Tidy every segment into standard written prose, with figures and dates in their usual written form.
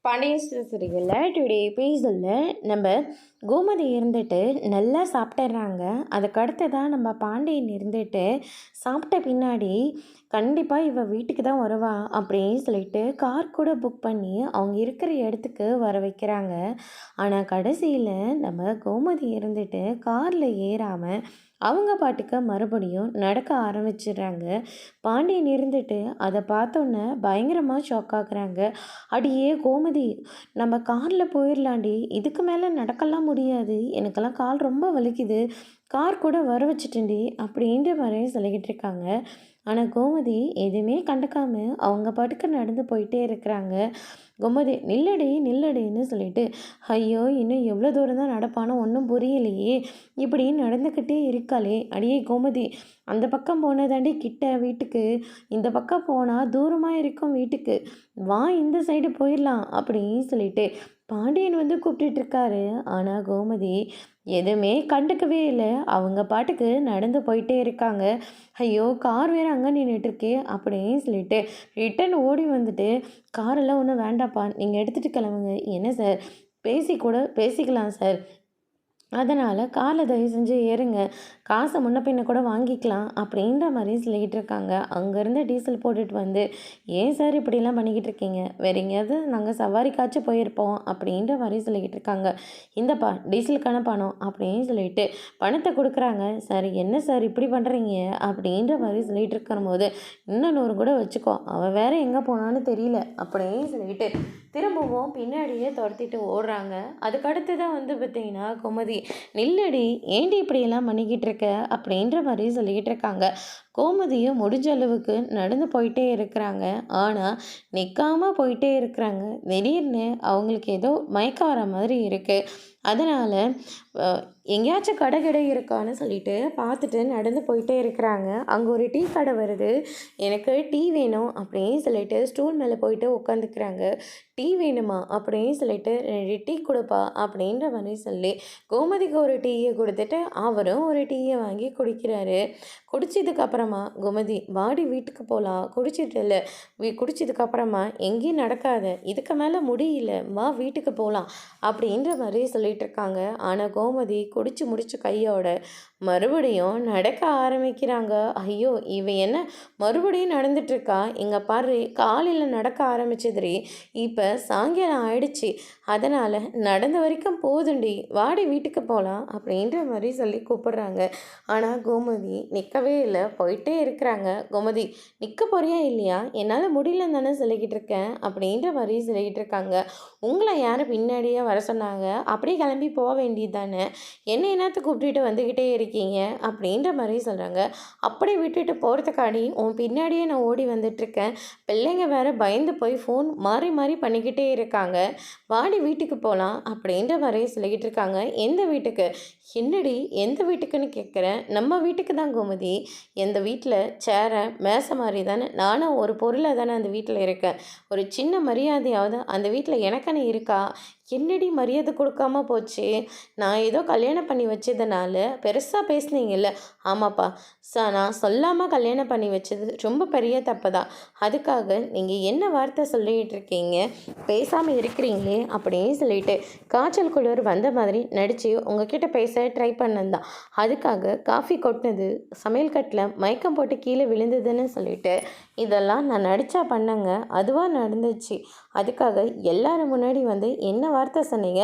பாண்டியன் சீரியலில் டுடே எபிசோடில் நம்ம கோமதி இருந்துட்டு நல்லா சாப்பிட்டுறாங்க. அதுக்கு அடுத்ததான் நம்ம பாண்டியன் இருந்துட்டு சாப்பிட்ட பின்னாடி கண்டிப்பாக இவ வீட்டுக்கு தான் வருவா அப்படின்னு சொல்லிட்டு கார் கூட புக் பண்ணி அவங்க இருக்கிற இடத்துக்கு வர வைக்கிறாங்க. ஆனால் கடைசியில் நம்ம கோமதி இருந்துட்டு காரில் ஏறாமல் அவங்க பாட்டுக்கு மறுபடியும் நடக்க ஆரம்பிச்சிடுறாங்க. பாண்டியன் இருந்துட்டு அதை பார்த்தோன்னே பயங்கரமாக ஷாக் ஆகுறாங்க. அடியே கோமதி, நம்ம காரில் போயிடலாண்டி, இதுக்கு மேலே நடக்கலாம் முடியாது, எனக்கெல்லாம் கால் ரொம்ப வலிக்குது, கார் கூட வர வச்சுட்டேன்டி அப்படின்ற மாதிரி சொல்லிக்கிட்டு இருக்காங்க. ஆனால் கோமதி எதுவுமே கண்டுக்காம அவங்க பாட்டுக்கு நடந்து போயிட்டே இருக்கிறாங்க. கோமதி நில்லடி நில்லடின்னு சொல்லிட்டு, ஐயோ இன்னும் எவ்வளோ தூரம் தான் நடப்பானோ ஒன்றும் புரியலையே, இப்படி நடந்துக்கிட்டே இருக்காளே, அடியே கோமதி அந்த பக்கம் போனதாண்டி கிட்ட வீட்டுக்கு, இந்த பக்கம் போனால் தூரமாக இருக்கும் வீட்டுக்கு, வா இந்த சைடு போயிடலாம் அப்படின்னு சொல்லிட்டு பாண்டியன் வந்து கூப்பிட்டுட்டு இருக்காரு. ஆனால் கோமதி எதுவுமே கண்டுக்கவே இல்லை. அவங்க பாட்டுக்கு நடந்து போயிட்டே இருக்காங்க. ஐயோ கார் வேறு அங்கே நின்றுட்டுருக்கே அப்படின்னு சொல்லிட்டு ரிட்டன் ஓடி வந்துட்டு, காரெல்லாம் ஒன்றும் வேண்டாப்பா, நீங்கள் எடுத்துகிட்டு கிளம்புங்க. என்ன சார், பேசிக்கலாம் சார், அதனால் காரில் தயவு செஞ்சு ஏறுங்க, காசை முன்ன பின்ன கூட வாங்கிக்கலாம் அப்படின்ற மாதிரி சொல்லிக்கிட்டு இருக்காங்க. அங்கேருந்து டீசல் போட்டுட்டு வந்து, ஏன் சார் இப்படிலாம் பண்ணிக்கிட்டு இருக்கீங்க, வேறு எங்கேயாவது நாங்கள் சவாரிக்காச்சும் போயிருப்போம் அப்படின்ற மாதிரி சொல்லிக்கிட்டு இருக்காங்க. இந்தப்பா டீசலுக்கான பணம் அப்படின்னு சொல்லிட்டு பணத்தை கொடுக்குறாங்க. சார் என்ன சார் இப்படி பண்ணுறீங்க அப்படின்ற மாதிரி சொல்லிகிட்டு இருக்கும்போது, இன்னும் 100 கூட வச்சுக்கோ, அவள் வேறு எங்கே போனான்னு தெரியல அப்படின்னு சொல்லிட்டு திரும்பவும் பின்னாடியே துரத்திட்டு ஓடுறாங்க. அதுக்கடுத்து தான் வந்து பார்த்திங்கன்னா கோமதி, நில்லடி ஏண்டி இப்படியெல்லாம் பண்ணிக்கிட்டு இருக்க அப்படின்ற மாதிரி சொல்லிக்கிட்டு இருக்காங்க. கோமதியும் முடிஞ்ச அளவுக்கு நடந்து போயிட்டே இருக்கிறாங்க. ஆனால் நிற்காமல் போயிட்டே இருக்கிறாங்க. திடீர்னு அவங்களுக்கு ஏதோ மயக்கம் வர மாதிரி இருக்குது. அதனால் எங்கேயாச்சும் கடை கடை இருக்கான்னு சொல்லிட்டு பார்த்துட்டு நடந்து போயிட்டே இருக்கிறாங்க. அங்கே ஒரு டீ கடை வருது. எனக்கு டீ வேணும் அப்படின்னு சொல்லிட்டு ஸ்டூல் மேலே போயிட்டு உட்காந்துக்கிறாங்க. டீ வேணுமா அப்படின்னு சொல்லிட்டு 2 டீ கொடுப்பா அப்படின்ற மாதிரி சொல்லி கோமதிக்கு ஒரு டீயை கொடுத்துட்டு அவரும் ஒரு டீயை வாங்கி குடிக்கிறாரு. குடிச்சதுக்கப்புறமா கோமதி வாடி வீட்டுக்கு போகலாம், குடிச்சதுக்கப்புறமா எங்கேயும் நடக்காத, இதுக்கு மேலே முடியல, வா வீட்டுக்கு போகலாம் அப்படின்ற மாதிரி சொல்லிட்டு இருக்காங்க. ஆனால் கோமதி குடிச்சு முடிச்ச கையோட மறுபடியும் நடக்க ஆரம்பிக்கிறாங்க. ஐயோ இவ என்ன மறுபடியும் நடந்துட்டுருக்கா, இங்கே பாரு காலையில் நடக்க ஆரம்பிச்சதுரி, இப்போ சாயங்காலம் ஆயிடுச்சு, அதனால் நடந்த வரைக்கும் போதுண்டி, வாடி வீட்டுக்கு போகலாம் அப்படின்ற மாதிரி சொல்லி கூப்பிடுறாங்க. ஆனால் கோமதி நிற்கவே இல்லை, போயிட்டே இருக்கிறாங்க. கோமதி நிற்க போறியா இல்லையா, என்னால் முடியலன்னு தானே சொல்லிக்கிட்டு இருக்கேன் அப்படின்ற மாதிரி சொல்லிக்கிட்டு இருக்காங்க. உங்களை யார் பின்னாடியே வர சொன்னாங்க, அப்படியே கிளம்பி போக வேண்டியது தானே, என்ன என்னத்தை கூப்பிட்டுட்டு வந்துக்கிட்டே இருக்கீங்க அப்படின்ற மாதிரி சொல்கிறாங்க. அப்படியே விட்டுட்டு போகிறதுக்காடி உன் பின்னாடியே நான் ஓடி வந்துட்டுருக்கேன், பிள்ளைங்க வேறு பயந்து போய் ஃபோன் மாறி மாறி பண்ணிக்கிட்டே இருக்காங்க, வாடி வீட்டுக்கு போகலாம் அப்படின்ற மாதிரி சொல்லிக்கிட்டு இருக்காங்க. எந்த வீட்டுக்கு, என்னடி எந்த வீட்டுக்குன்னு கேட்குறேன், நம்ம வீட்டுக்கு தான் கோமதி, எந்த வீட்டில் சேரை மேசை மாதிரி தானே, நானும் ஒரு பொருளை தானே அந்த வீட்டில் இருக்கேன், ஒரு சின்ன மரியாதையாவது அந்த வீட்டில் எனக்குன்னு இருக்கா, என்னடி மரியாதை கொடுக்காம போச்சு, நான் ஏதோ கல்யாணம் பண்ணி வச்சதுனால பெருசாக பேசுனீங்கல்ல, ஆமாப்பா நான் சொல்லாமல் கல்யாணம் பண்ணி வச்சது ரொம்ப பெரிய தப்பு தான், அதுக்காக நீங்கள் என்ன வார்த்தை சொல்லிகிட்டு இருக்கீங்க, பேசாமல் இருக்கிறீங்களே அப்படின்னு சொல்லிட்டு காய்ச்சல் குளிர் வந்த மாதிரி நடித்து உங்ககிட்ட பேச ட்ரை பண்ணது தான், அதுக்காக காஃபி கொட்டினது, சமையல் கட்டில் மயக்கம் போட்டு கீழே விழுந்ததுன்னு சொல்லிட்டு இதெல்லாம் நான் நடித்தா பண்ணேங்க, அதுவாக நடந்துச்சு, அதுக்காக எல்லாரும் முன்னாடி வந்து என்ன வார்த்தை சொன்னீங்க,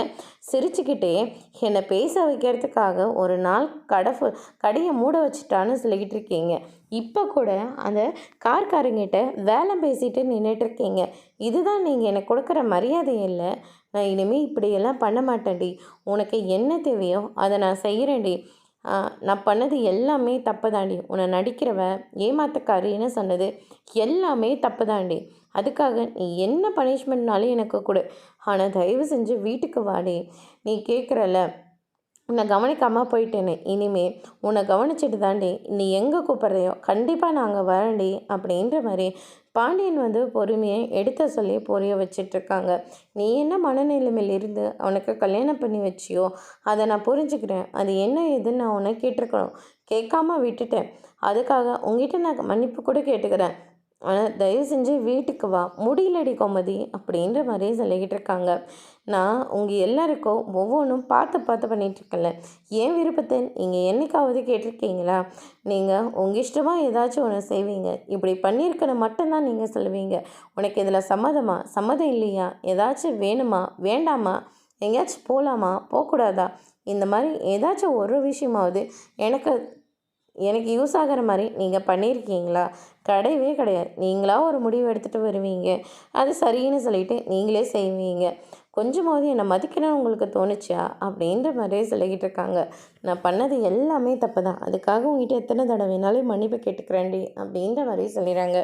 சிரிச்சுக்கிட்டே என்னை பேச வைக்கிறதுக்காக ஒரு நாள் கடையை மூட வச்சுட்டான்னு சொல்லிக்கிட்டு இருக்கீங்க, இப்போ கூட அந்த கார்காரங்கிட்ட வேலை பேசிட்டு நின்றுட்டுருக்கீங்க, இதுதான் நீங்கள் எனக்கு கொடுக்குற மரியாதை இல்லை, நான் இனிமேல் இப்படியெல்லாம் பண்ண மாட்டேன்டி, உனக்கு என்ன தேவையோ அதை நான் செய்கிறேன்டி, நான் பண்ணது எல்லாமே தப்பு தாண்டி, உன்னை நடிக்கிறவ ஏமாத்தக்காரின்னு சொன்னது எல்லாமே தப்பு தாண்டி, அதுக்காக நீ என்ன பனிஷ்மெண்ட்னாலும் எனக்கு கொடு, ஆனால் தயவு செஞ்சு வீட்டுக்கு வாடி, நீ கேட்குறல உன்னை கவனிக்காமல் போயிட்டேனே, இனிமே உன்னை கவனிச்சுட்டு தாண்டி நீ எங்கே கூப்பிட்றையோ கண்டிப்பாக நாங்கள் வரேன்டி அப்படின்ற மாதிரி பாண்டியன் வந்து பொறுமையை எடுத்த சொல்லி புரிய வச்சிட்ருக்காங்க. நீ என்ன மனநிலைமையில் இருந்து அவனுக்கு கல்யாணம் பண்ணி வச்சியோ அதை நான் புரிஞ்சுக்கிறேன், அது என்ன ஏதுன்னு நான் உன்னை கேட்டிருக்கணும், கேட்காம விட்டுட்டேன், அதுக்காக உங்ககிட்ட நான் மன்னிப்பு கூட கேட்டுக்கிறேன், ஆனால் தயவு செஞ்சு வீட்டுக்கு வா, முடியலடி கோமதி அப்படின்ற மாதிரியே சொல்லிக்கிட்டு இருக்காங்க. நான் உங்கள் எல்லாருக்கும் ஒவ்வொன்றும் பார்த்து பார்த்து பண்ணிகிட்ருக்கேன்ல, என் விருப்பத்தை நீங்கள் என்னைக்காவது கேட்டிருக்கீங்களா? நீங்கள் உங்கள் இஷ்டமாக ஏதாச்சும் ஒன்று செய்வீங்க, இப்படி பண்ணியிருக்கணும் மட்டும்தான் நீங்கள் சொல்லுவீங்க. உனக்கு இதில் சம்மதமா, சம்மதம் இல்லையா, ஏதாச்சும் வேணுமா, வேண்டாமா, எங்கேயாச்சும் போகலாமா, போகக்கூடாதா, இந்த மாதிரி ஏதாச்சும் ஒரு விஷயமாவது எனக்கு எனக்கு யூஸ் ஆகிற மாதிரி நீங்கள் பண்ணியிருக்கீங்களா? கிடையவே கிடையாது. நீங்களா ஒரு முடிவு எடுத்துகிட்டு வருவீங்க, அது சரின்னு சொல்லிட்டு நீங்களே செய்வீங்க. கொஞ்சமாவது என்னை மதிக்கணும்னு உங்களுக்கு தோணுச்சா அப்படின்ற மாதிரியே சொல்லிக்கிட்டு இருக்காங்க. நான் பண்ணது எல்லாமே தப்பு தான், அதுக்காக உங்ககிட்ட எத்தனை தடவைனாலும் மன்னிப்பு கேட்டுக்கிறேன்டி அப்படின்ற மாதிரி சொல்லிடுறாங்க.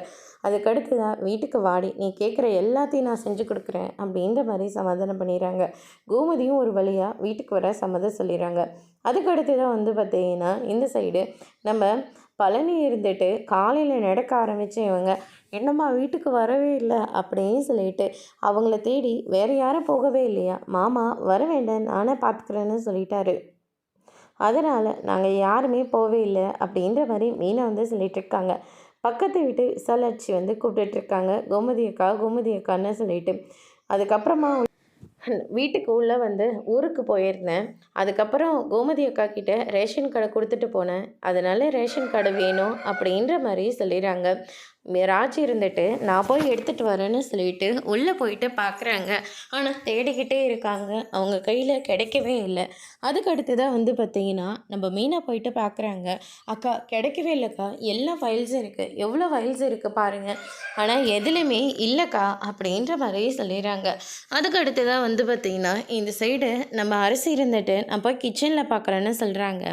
அதுக்கடுத்து தான் வீட்டுக்கு வாடி, நீ கேட்குற எல்லாத்தையும் நான் செஞ்சு கொடுக்குறேன் அப்படின்ற மாதிரி சமாதானம் பண்ணிடுறாங்க. கோமதியும் ஒரு வழியாக வீட்டுக்கு வர சம்மதம் சொல்லிடுறாங்க. அதுக்கடுத்து தான் வந்து பார்த்தீங்கன்னா இந்த சைடு நம்ம பழனி இருந்துட்டு காலையில் நடக்க ஆரம்பித்த இவங்க என்னம்மா வீட்டுக்கு வரவே இல்லை அப்படின்னு சொல்லிட்டு அவங்கள தேடி வேறு யாரும் போகவே இல்லையா? மாமா வர வேண்டாம், நானே பார்த்துக்கிறேன்னு சொல்லிட்டாரு. அதனால் நாங்கள் யாருமே போகவே இல்லை அப்படின்ற மாதிரி மீனா வந்து சொல்லிகிட்ருக்காங்க. பக்கத்து வீட்டு விசாலாட்சி வந்து கூப்பிட்டுட்ருக்காங்க, கோமதி அக்கா கோமதி அக்கான்னு சொல்லிட்டு. அதுக்கப்புறமா வீட்டுக்கு உள்ளே வந்து ஊருக்கு போயிருந்தேன். அதுக்கப்புறம் கோமதி அக்கா கிட்ட ரேஷன் கார்டை கொடுத்துட்டு போனேன், அதனால ரேஷன் கார்டு வேணும் அப்படின்ற மாதிரி சொல்லிடுறாங்க. ராஜ் இருந்துட்டு நான் போய் எடுத்துகிட்டு வரேன்னு சொல்லிட்டு உள்ளே போயிட்டு பார்க்குறாங்க. ஆனால் தேடிக்கிட்டே இருக்காங்க, அவங்க கையில் கிடைக்கவே இல்லை. அதுக்கு அடுத்து தான் வந்து பார்த்திங்கன்னா நம்ம மீனா போயிட்டு பார்க்குறாங்க. அக்கா கிடைக்கவே இல்லைக்கா, எல்லா ஃபைல்ஸும் இருக்குது, எவ்வளோ ஃபைல்ஸ் இருக்குது பாருங்கள், ஆனால் எதுலேயுமே இல்லைக்கா அப்படின்ற மாதிரி சொல்லிடுறாங்க. அதுக்கு அடுத்து தான் வந்து பார்த்திங்கன்னா இந்த சைடு நம்ம அரிசி இருந்துட்டு நான் போய் கிச்சனில் பார்க்குறேன்னு சொல்கிறாங்க.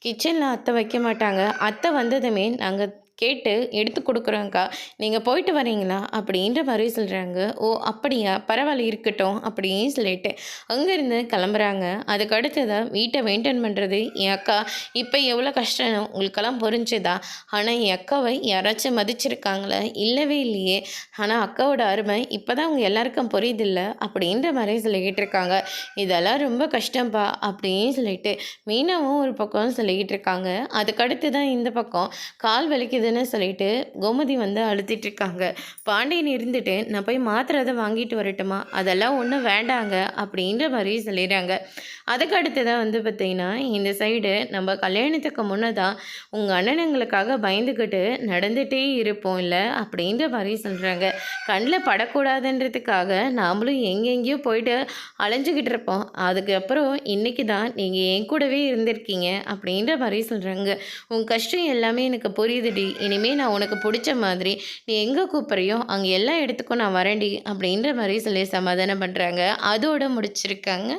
கிச்சனில் அத்தை வைக்க மாட்டாங்க, அத்தை வந்ததுமே நாங்கள் கேட்டு எடுத்து கொடுக்குறோங்க்கா, நீங்கள் போயிட்டு வரீங்களா அப்படின்ற மாதிரி சொல்கிறாங்க. ஓ அப்படியா, பரவாயில்ல இருக்கட்டும் அப்படின்னு சொல்லிட்டு அங்கேருந்து கிளம்புறாங்க. அதுக்கு அடுத்ததாக வீட்டை மெயின்டைன் பண்ணுறது என் அக்கா இப்போ எவ்வளோ கஷ்டம் உங்களுக்கெல்லாம் புரிஞ்சுதா? ஆனால் என் அக்காவை யாராச்சும் மதிச்சிருக்காங்களா? இல்லவே இல்லையே. ஆனால் அக்காவோட அருமை இப்போ தான் அவங்க எல்லாருக்கும் புரியுதில்ல அப்படின்ற மாதிரி சொல்லிக்கிட்டு இருக்காங்க. இதெல்லாம் ரொம்ப கஷ்டம்ப்பா அப்படின்னு சொல்லிட்டு மீனாவும் ஒரு பக்கம் சொல்லிக்கிட்டு இருக்காங்க. அதுக்கடுத்து தான் இந்த பக்கம் கால் வலிக்குதுன்னு சொல்லிட்டு கோமதி வந்து அழுத்திட்டுருக்காங்க. பாண்டியன் இருந்துட்டு நான் போய் மாத்திரை வாங்கிட்டு வரட்டுமா, அதெல்லாம் ஒன்றும் வேண்டாங்க அப்படின்ற மாதிரி சொல்லிடுறாங்க. அதுக்கு அடுத்து தான் வந்து பார்த்திங்கன்னா இந்த சைடு நம்ம கல்யாணத்துக்கு முன்னே தான் உங்கள் அண்ணனுங்களுக்காக பயந்துக்கிட்டு நடந்துகிட்டே இருப்போம் இல்லை அப்படின்ற மாதிரி சொல்கிறாங்க. கண்ணில் படக்கூடாதுன்றதுக்காக நாமளும் எங்கெங்கேயோ போயிட்டு அலைஞ்சிக்கிட்டு இருப்போம், அதுக்கப்புறம் இன்றைக்கி தான் நீங்கள் என் கூடவே இருந்திருக்கீங்க அப்படின்ற மாதிரி சொல்கிறாங்க. உன் கஷ்டம் எல்லாமே எனக்கு புரியுதுடி, இனிமேல் நான் உனக்கு பிடிச்ச மாதிரி நீ எங்கே கூப்பிட்றியோ அங்கே எல்லா இடத்துக்கும் நான் வரேன்டி அப்படின்ற மாதிரி சொல்லி சமாதானம் பண்ணுறாங்க. அதோடு முடிச்சிருக்காங்க.